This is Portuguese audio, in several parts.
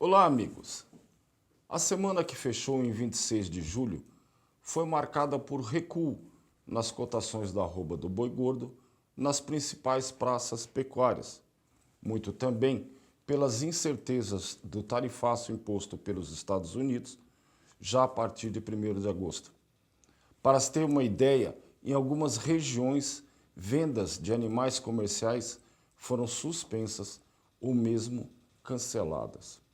Olá, amigos. A semana que fechou em 26 de julho foi marcada por recuo nas cotações da arroba do boi gordo nas principais praças pecuárias, muito também pelas incertezas do tarifaço imposto pelos Estados Unidos já a partir de 1º de agosto. Para se ter uma ideia, em algumas regiões, vendas de animais comerciais foram suspensas ou mesmo canceladas.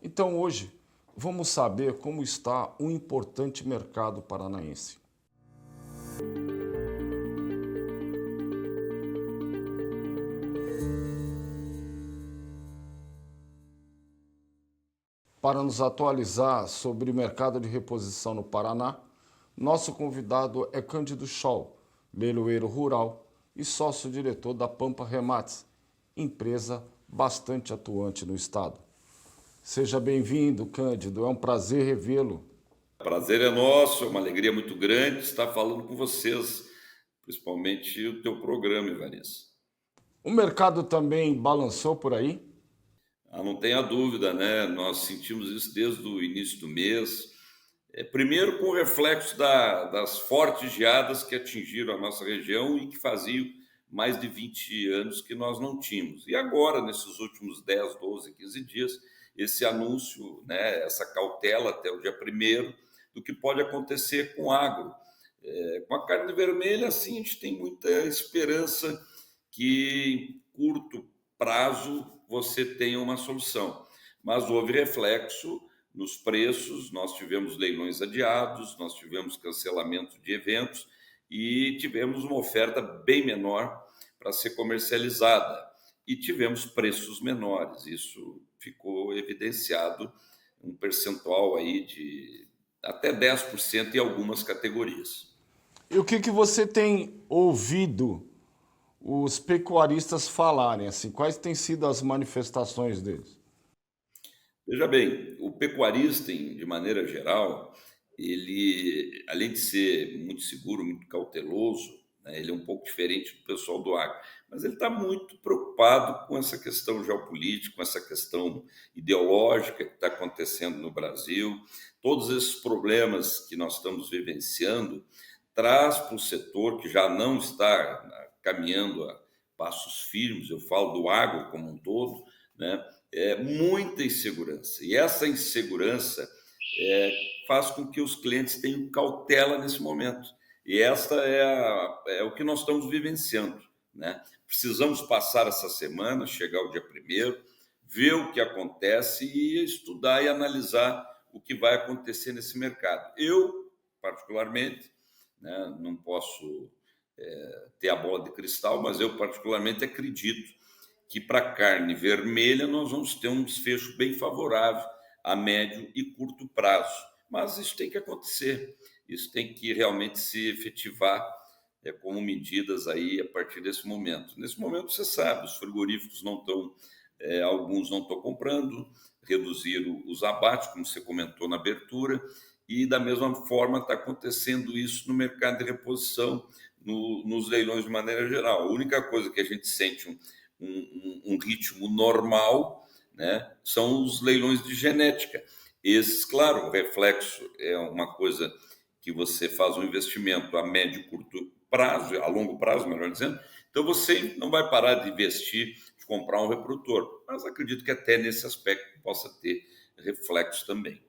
Então hoje vamos saber como está um importante mercado paranaense. Para nos atualizar sobre o mercado de reposição no Paraná, nosso convidado é Cândido Scholl, leiloeiro rural e sócio-diretor da Pampa Remates, empresa bastante atuante no estado. Seja bem-vindo, Cândido, é um prazer revê-lo. Prazer é nosso, é uma alegria muito grande estar falando com vocês, principalmente o teu programa, Ivaristo. O mercado também balançou por aí? Não tenha dúvida, né? Nós sentimos isso desde o início do mês. Primeiro com o reflexo das fortes geadas que atingiram a nossa região e que faziam mais de 20 anos que nós não tínhamos. E agora, nesses últimos 10, 12, 15 dias, esse anúncio, né, essa cautela até o dia 1º do que pode acontecer com o agro. Com a carne vermelha, sim, a gente tem muita esperança que em curto prazo você tenha uma solução. Mas houve reflexo nos preços, nós tivemos leilões adiados, nós tivemos cancelamento de eventos e tivemos uma oferta bem menor para ser comercializada e tivemos preços menores. Isso ficou evidenciado, um percentual aí de até 10% em algumas categorias. E o que você tem ouvido os pecuaristas falarem, assim, quais têm sido as manifestações deles? Veja bem, o pecuarista, de maneira geral, ele, além de ser muito seguro, muito cauteloso, né, ele é um pouco diferente do pessoal do agro, mas ele está muito preocupado com essa questão geopolítica, com essa questão ideológica que está acontecendo no Brasil. Todos esses problemas que nós estamos vivenciando traz para o setor que já não está caminhando a passos firmes, eu falo do agro como um todo, né? Muita insegurança. E essa insegurança faz com que os clientes tenham cautela nesse momento. E esta é o que nós estamos vivenciando, né? Precisamos passar essa semana, chegar o dia 1º, ver o que acontece e estudar e analisar o que vai acontecer nesse mercado. Eu, particularmente, né, não posso ter a bola de cristal, mas eu particularmente acredito que para a carne vermelha nós vamos ter um desfecho bem favorável a médio e curto prazo. Mas isso tem que acontecer, isso tem que realmente se efetivar como medidas aí a partir desse momento. Nesse momento, você sabe, os frigoríficos não estão, alguns não estão comprando, reduziram os abates, como você comentou na abertura, e da mesma forma está acontecendo isso no mercado de reposição, nos leilões de maneira geral. A única coisa que a gente sente um ritmo normal, né, são os leilões de genética. Esses, claro, o reflexo é uma coisa que você faz um investimento a médio e curto prazo, a longo prazo, melhor dizendo, então você não vai parar de investir, de comprar um reprodutor, mas acredito que até nesse aspecto possa ter reflexo também.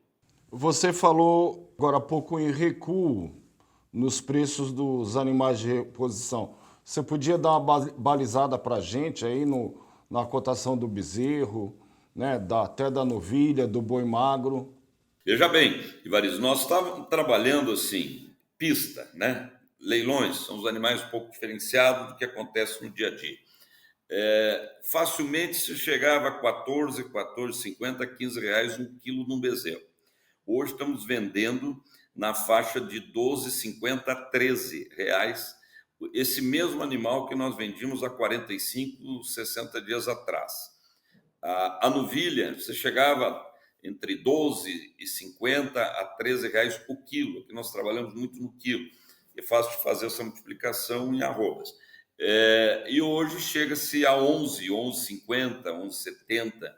Você falou agora há pouco em recuo nos preços dos animais de reposição. Você podia dar uma balizada para a gente aí na cotação do bezerro, né, até da novilha, do boi magro? Veja bem, Ivaristo, nós estávamos trabalhando assim, pista, né? Leilões são os animais um pouco diferenciados do que acontece no dia a dia. Facilmente se chegava a 14,50, 15 reais um quilo num bezerro. Hoje estamos vendendo na faixa de 12,50 a 13 reais esse mesmo animal que nós vendíamos há 45, 60 dias atrás. A novilha, você chegava entre 12,50 a 13 reais o quilo, que nós trabalhamos muito no quilo. É fácil de fazer essa multiplicação em arrobas. E hoje chega-se a 11,50, 11,70.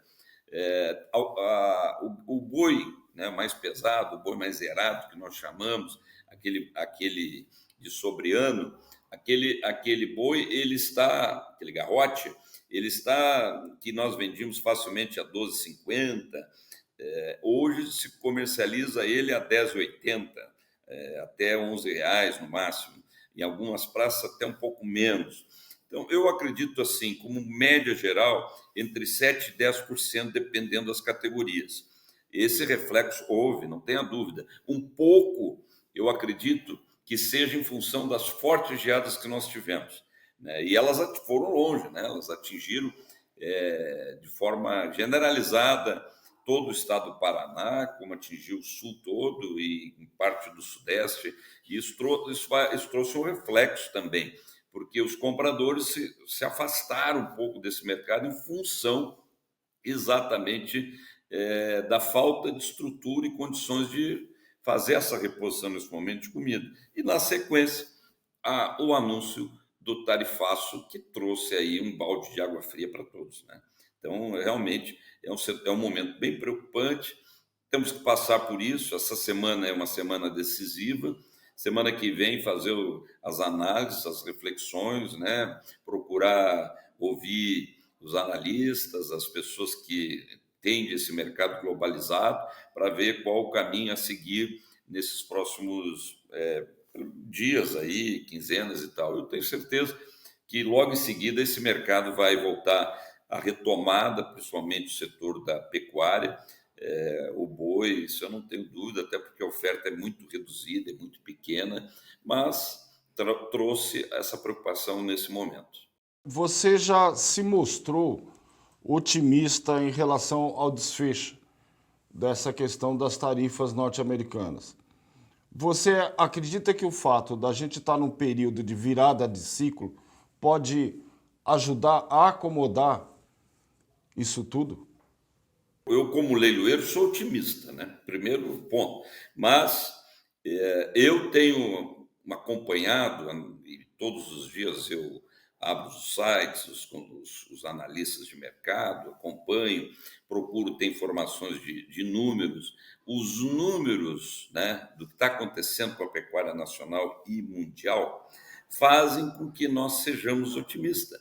O boi, né, mais pesado, o boi mais zerado, que nós chamamos, aquele de sobreano, aquele boi, aquele garrote, ele está, que nós vendíamos facilmente a 12,50, hoje se comercializa ele a 10,80, até R$ 11 no máximo, em algumas praças até um pouco menos. Então, eu acredito assim, como média geral, entre 7% e 10%, dependendo das categorias. Esse reflexo houve, não tenha dúvida. Um pouco, eu acredito, que seja em função das fortes geadas que nós tivemos, né? E elas foram longe, né? Elas atingiram de forma generalizada todo o estado do Paraná, como atingiu o sul todo e em parte do sudeste. E isso trouxe um reflexo também, porque os compradores se afastaram um pouco desse mercado em função exatamente da falta de estrutura e condições de fazer essa reposição nesse momento de comida. E, na sequência, o anúncio do tarifaço, que trouxe aí um balde de água fria para todos, né? Então, realmente, é um momento bem preocupante. Temos que passar por isso. Essa semana é uma semana decisiva. Semana que vem, fazer as análises, as reflexões, né? Procurar ouvir os analistas, as pessoas que entendem esse mercado globalizado, para ver qual o caminho a seguir nesses próximos dias aí, quinzenas e tal. Eu tenho certeza que logo em seguida esse mercado vai voltar à retomada, principalmente o setor da pecuária, o boi, isso eu não tenho dúvida, até porque a oferta é muito reduzida, é muito pequena, mas trouxe essa preocupação nesse momento. Você já se mostrou otimista em relação ao desfecho dessa questão das tarifas norte-americanas. Você acredita que o fato da gente estar num período de virada de ciclo pode ajudar a acomodar isso tudo? Eu, como leiloeiro, sou otimista, né? Primeiro ponto. Mas eu tenho acompanhado, e todos os dias eu abro os sites, os analistas de mercado, acompanho, procuro ter informações de números. Os números, né, do que está acontecendo com a pecuária nacional e mundial fazem com que nós sejamos otimistas,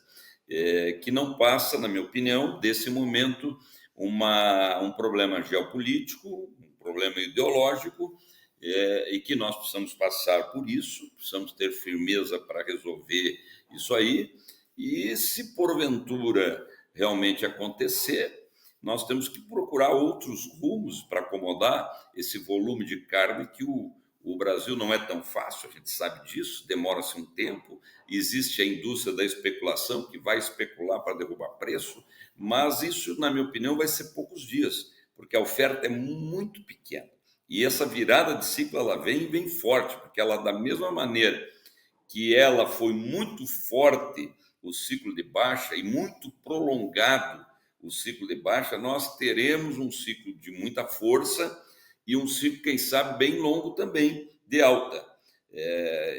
que não passa, na minha opinião, desse momento um problema geopolítico, um problema ideológico, e que nós precisamos passar por isso, precisamos ter firmeza para resolver isso aí, e se porventura realmente acontecer, nós temos que procurar outros rumos para acomodar esse volume de carne que o Brasil não é tão fácil, a gente sabe disso, demora-se um tempo, existe a indústria da especulação que vai especular para derrubar preço, mas isso, na minha opinião, vai ser poucos dias, porque a oferta é muito pequena. E essa virada de ciclo, ela vem forte, porque ela, da mesma maneira que ela foi muito forte, o ciclo de baixa, e muito prolongado o ciclo de baixa, nós teremos um ciclo de muita força e um ciclo, quem sabe, bem longo também, de alta.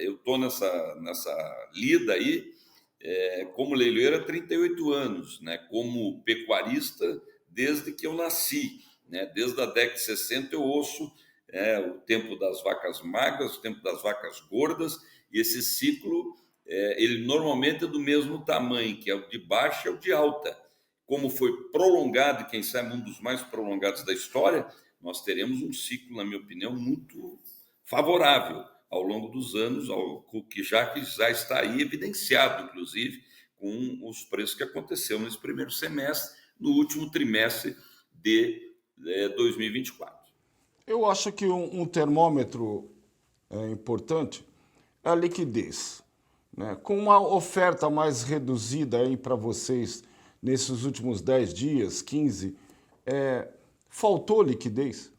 Eu estou nessa lida aí, como leiloeiro há 38 anos, né? Como pecuarista desde que eu nasci, né? Desde a década de 60 eu ouço o tempo das vacas magras, o tempo das vacas gordas, e esse ciclo, ele normalmente é do mesmo tamanho, que é o de baixa e o de alta. Como foi prolongado, e quem sabe um dos mais prolongados da história, nós teremos um ciclo, na minha opinião, muito favorável ao longo dos anos, que já está aí evidenciado, inclusive, com os preços que aconteceram nesse primeiro semestre, no último trimestre de 2024. Eu acho que um termômetro importante é a liquidez, né? Com uma oferta mais reduzida aí para vocês nesses últimos 10 dias, 15, faltou liquidez?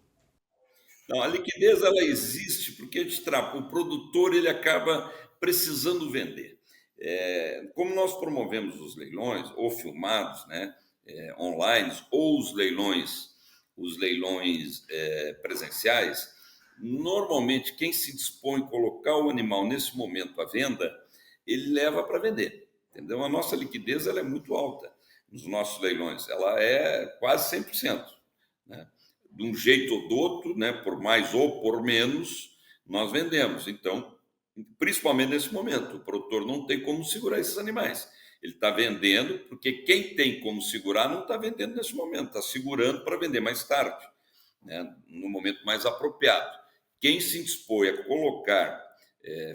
Não, a liquidez ela existe porque o produtor ele acaba precisando vender. Como nós promovemos os leilões, ou filmados, né, online, ou os leilões presenciais, normalmente quem se dispõe a colocar o animal nesse momento à venda, ele leva para vender. Entendeu? A nossa liquidez ela é muito alta. nos nossos leilões, ela é quase 100%, né? De um jeito ou do outro, né, por mais ou por menos, nós vendemos. Então, principalmente nesse momento, o produtor não tem como segurar esses animais. Ele está vendendo porque quem tem como segurar não está vendendo nesse momento, está segurando para vender mais tarde, né, no momento mais apropriado. Quem se dispõe a colocar,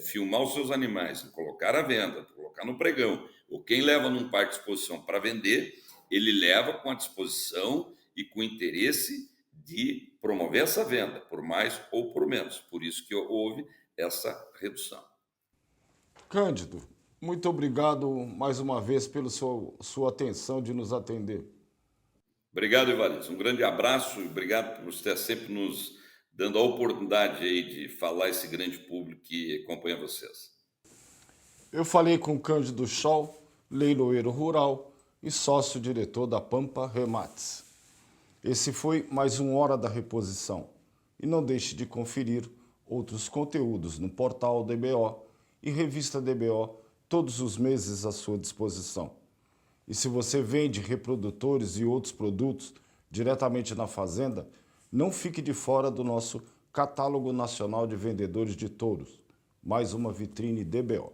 filmar os seus animais, colocar à venda, colocar no pregão, ou quem leva num parque de exposição para vender, ele leva com a disposição e com o interesse de promover essa venda, por mais ou por menos. Por isso que houve essa redução. Cândido, muito obrigado mais uma vez pela sua atenção de nos atender. Obrigado, Evaristo. Um grande abraço e obrigado por estar sempre nos dando a oportunidade aí de falar a esse grande público que acompanha vocês. Eu falei com Cândido Scholl, leiloeiro rural e sócio-diretor da Pampa Remates. Esse foi mais um Hora da Reposição. E não deixe de conferir outros conteúdos no portal DBO e revista DBO, todos os meses à sua disposição. E se você vende reprodutores e outros produtos diretamente na fazenda, não fique de fora do nosso Catálogo Nacional de Vendedores de Touros, mais uma vitrine DBO.